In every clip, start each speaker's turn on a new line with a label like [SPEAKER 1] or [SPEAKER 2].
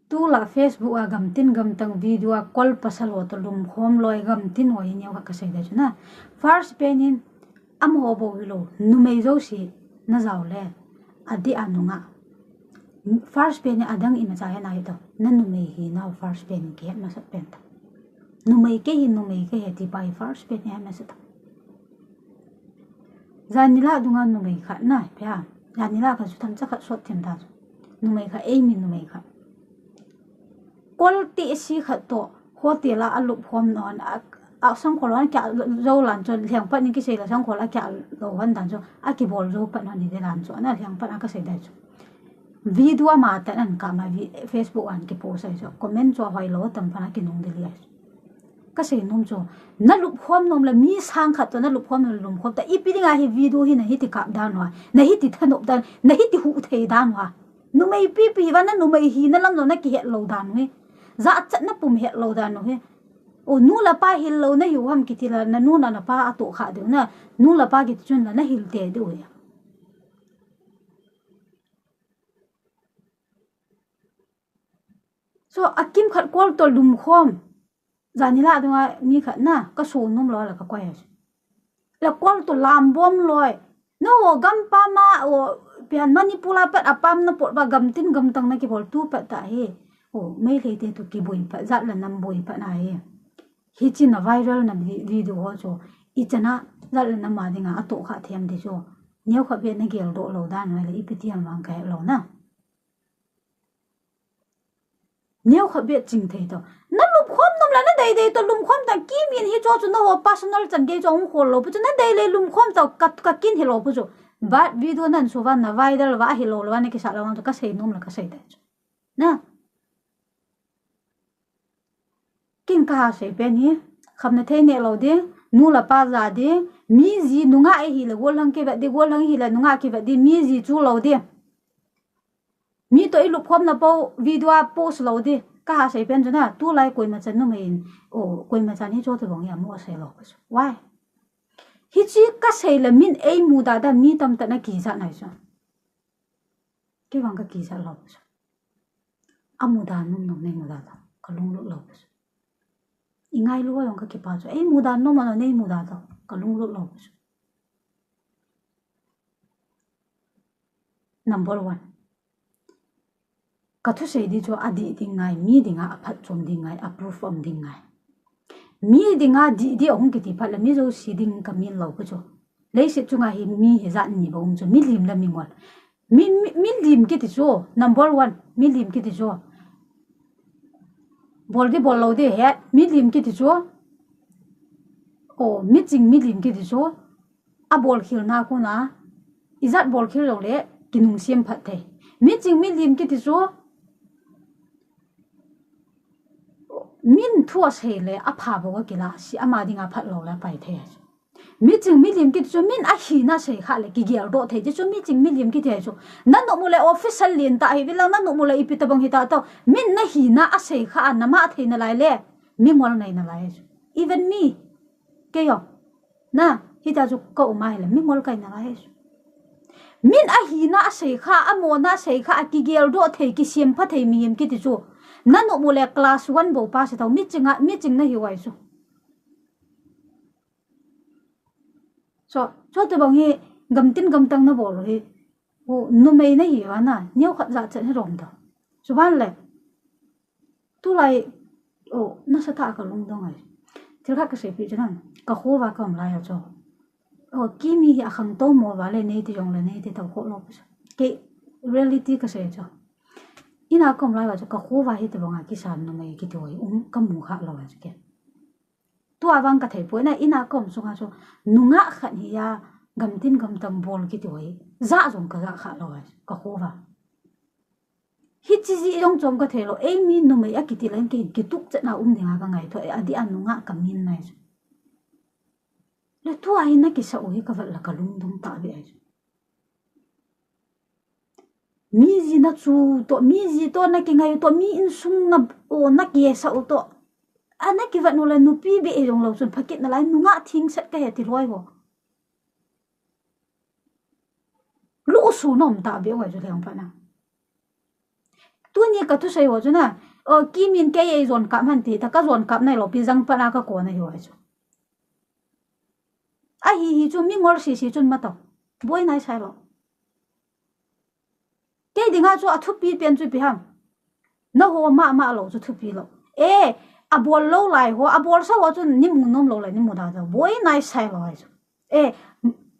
[SPEAKER 1] tu la Facebook a gam tin gam tang video a call pasal ho to lum khom loi gam tin ho yin yaw ka sai da chuna first penin am ho bo lo numei jouse na zaw le adi anunga first pen adang ima cha na ito na numei hi na first pen ke ma sa pen ta numei ke hi numei ke he ti pai first pen ya ma sa ta zanila dunga numei kha na pya zanila ka su tham cha kha sot them da numei kha Eimi numei kha quality si kha to hotel a alup hom non a sang khol kya zo lan cho liang pa ni ki sei la sang khol a kya lo han dan cho a ki bol zo pa na ni de lan cho na liang pa a ka sei da cho video ma ta nan ka ma Facebook an ki post ai cho comment cho hoi lo tam pa ki nong de li ai ka sei nom cho na lup hom nom la mi sang khat to na lup hom lum khom ta i pi nga hi video hi na hi ti kap dan wa na hi ti thanop dan na hi ti hu thei dan wa nu mai pi wa na nu mai hi na lam no na ki het lo dan we za chat na pum het lo dan no he o nu la pa hil lo na yu ham ki ti la na nu na pa a to kha de na nu la pa ki chun la na hil te de we so akim khat kol to lum khom zanila dunga mi khat na ka so num lo la ka kwai la kol to lam bom loi no gam pa ma o pian manipula pat apam na pot ba gam tin gam tang na ki bol tu pa ta he o mai le te to ki boi pa zat la nam boi pa na he hi chin na viral na video ho cho I chana zat la nam ma dinga ato kha them de cho neu kha be na gel do lo da na le ipitiam wang ka lo na neu kha be ching thei to na lup khom nom la na dei to lum khom ta ki min hi cho chu no personal chan ge chong khol lo pu chu na dei le lum khom ta ka kin hi lo pu chu bat video nan so van na viral wa hi lo wa ne ki sa la wang to ka sei nom la ka sei da chu na kin ka sei pe ni kham na thei ne lo de nu la pa za de mi ji nunga ai hi la gol hang ke ba de gol hang hi la nunga ki ba de mi ji chu lo de mi to I lup khom na po video post lo de ka ha sei pen na tu lai koi ma chan no mein o koi ma chan hi cho de bong ya mo sei lo why hi chi ka sei la min ei mu da da mi tam ta na ki sa nai so ke wang ka ki sa lo amu da num no nei mu da da ka lung lu lo ingai lu yong ka ki pa so ei mu da no ma no nei mu da da ka lung lu lo number 1 ka thu sei di cho adi dingai mi dinga aphat chom dingai approve om dingai mi dinga di ong ki ti phat la mi zo si ding ka min lo ko cho le se chunga hi mi he za ni bom cho mi lim la mi ngol mi lim ki ti cho number 1 mi lim ki ti cho bol di bol lo de he mi lim ki ti cho o mi ching mi lim ki ti cho a bol khil na ko na izat bol khil lo le kinung siam phat the mi ching mi lim ki ti cho min thua sei le a pha bo ki la si ama dinga phat lo la pai the mi ching mi lim ki chu min a hi na sei kha le ki gel do the chu mi ching mi lim ki the chu na no mu le official lin ta hi bilang na no mu le ipi ta bang hi ta to min na hi na a sei kha na ma the na lai le mi ngol nei na lai even me ke yo na hi ta chu ko ma le mi ngol kai na lai min a hi na a sei kha a mo na sei kha a ki gel do the ki sim pha the mi yem ki ti chu na no mu le class 1 bo pa se to mi ching na hi wai su cho te bang hi gam tin gam tang na bo lo hi o nu mei na hi wa na nyau khat za chen rom da su ban le tu lai o na sa ta ka lung dong ai thil kha ka se pi chan ka ho wa kam lai ya cho o Kimy hi a khang to mo wa le nei ti jong le nei ti to kho lo ke reality ka se cho ina kom lai wa cho ka ho wa hi te bang ki san no mei ki to hi ka mu kha lo wa ke tu awang ka thei po na ina kom sunga so nunga khat hi ya gam tin gam tam bol ki to hi za jong ka za kha lo wa ka ho wa hi chi ji jong chom ka thelo Eimi numei a ki ti lan ki tuk cha na dinga ka ngai tho adi an nunga ka min nai le tu ai na ki sa o hi ka val la ka lung dum ta bi ai mi ji na chu to mi ji to na ki ngai to mi in sung na o na ki sa o to ana ki va no la nu pi be e jong lo sun phakit na lai nunga thing set ka he ti loi ho lu su nom ta be wa ju leong pa na tu ni ka tu sei ho chu na kimin ke ei zon kam han ti ta ka zon kam nai lo pi jang pa na ka ko na hi wa chu a hi chu mi ngor si si chun ma to boy nai sai lo ke dinga chu a thu pi pen chu pi ham na ho ma lo chu thu pi lo a bol lo lai ho a bol sa ho chu ni mu nom lo lai ni mu da da boy nai sai lo ai chu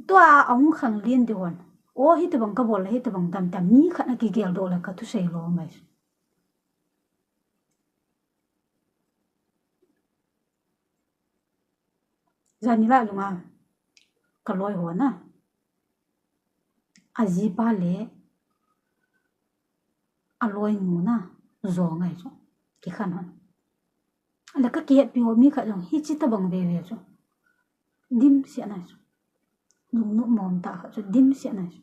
[SPEAKER 1] to a ong khang lien di hon hi te bang ka bol hi te bang tam tam ni khana ki gel do la ka tu sei lo mai zani la lunga ka loi ho na a ji pa le a loi nu na zo ngai chu ki khan hon ala ka ki pi ho mi kha jong hi chi ta bang ve ve chu dim si na chu nu mom ta kha chu dim si na chu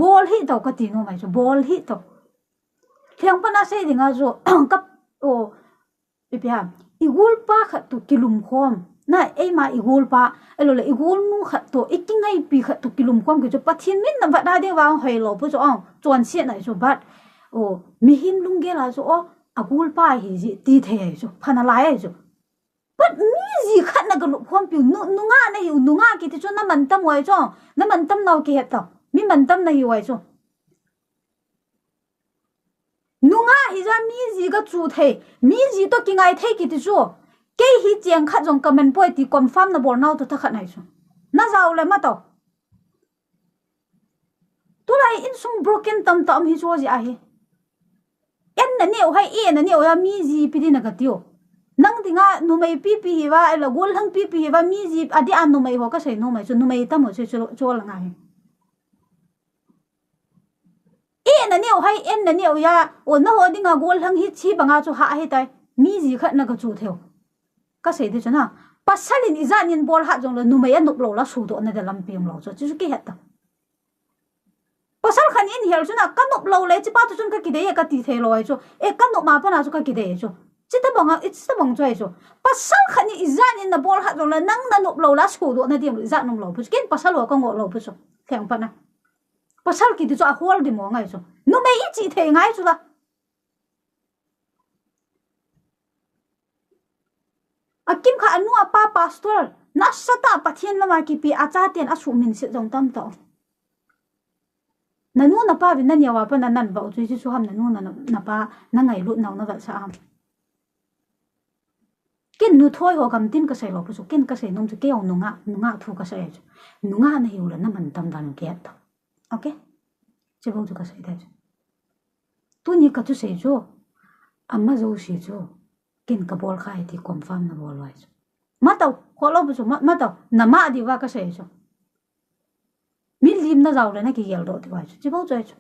[SPEAKER 1] bol hi to ka ti no mai chu bol hi to theng pa na se dinga zo kap pi ha igul pa kha tu kilum khom na ma igul pa elo le igul nu kha to ikingai pi kha tu kilum khom ke chu pathin min na va da de wa hoi lo pu chu chon se na chu bat mi him lung ge la chu agul pa hi ji ti the chu phana lai chu but mi ji khat na ga lu khom pi nu nga na hi nu nga ki ti chu na man tam wai chu na man tam nau ki het to mi man tam na hi wai chu nu nga hi ja mi ji ga chu the mi ji to kingai the ki ti chu ke hi cheng kha jong comment poi ti confirm na bor nau to tha khat nai chu na zaw le ma to tu lai in sung broken tam tam hi chu ji a hi en na ne hai na ne ya mi ji pi di na ga tio nang dinga nu mai pi pi hi wa la gol hang pi pi hi wa mi ji adi an nu mai ho ka sei nu mai chu nu mai tam ho chu la nga hi na ne hai en na ne ya na ho dinga gol hang hi chi banga chu ha hi tai mi ji khat na ga chu theo ka sei de chana pasalin izanin bol ha jong la nu mai an nup lo la su do na de lam pium lo chu chu ki het ta pasal khan in hel chuna kan nup lo le chi pa tu chun ka ki de ka ti the lo ai chu kan nup ma pa na chu ka ki de chu chi ta banga it's ta bang choi chu pasal khan izanin na bol ha jong la nang na nup lo la su do na dim za num lo pu kin pasal lo ka ngo lo pu chu theng pa na pasal ki ti chu a hol di mo ngai chu nu mai i chi the ngai chu la akim kha anu apa pastor na sata pathian lama ki pi acha ten asu min se jong tam to nanu na pa vin na nya wa pa na nan ba chu chu ham nanu na pa na ngai lut nau na va sa am ken nu thoi ho gam tin ka sai lo pu chu ken ka sai nom chu ke ong nu nga thu ka sai chu nu nga na hiu la na man tam dan ke ta okay che bo chu ka sai da tu ni ka tu sai chu amma zo shi chu ken ka bol khai ti confirm na bol wai ma tau ko lo bu chu ma tau na ma di wa ka sai chu mi lim na zaw le na ki yel do ti wai chu chi bo chu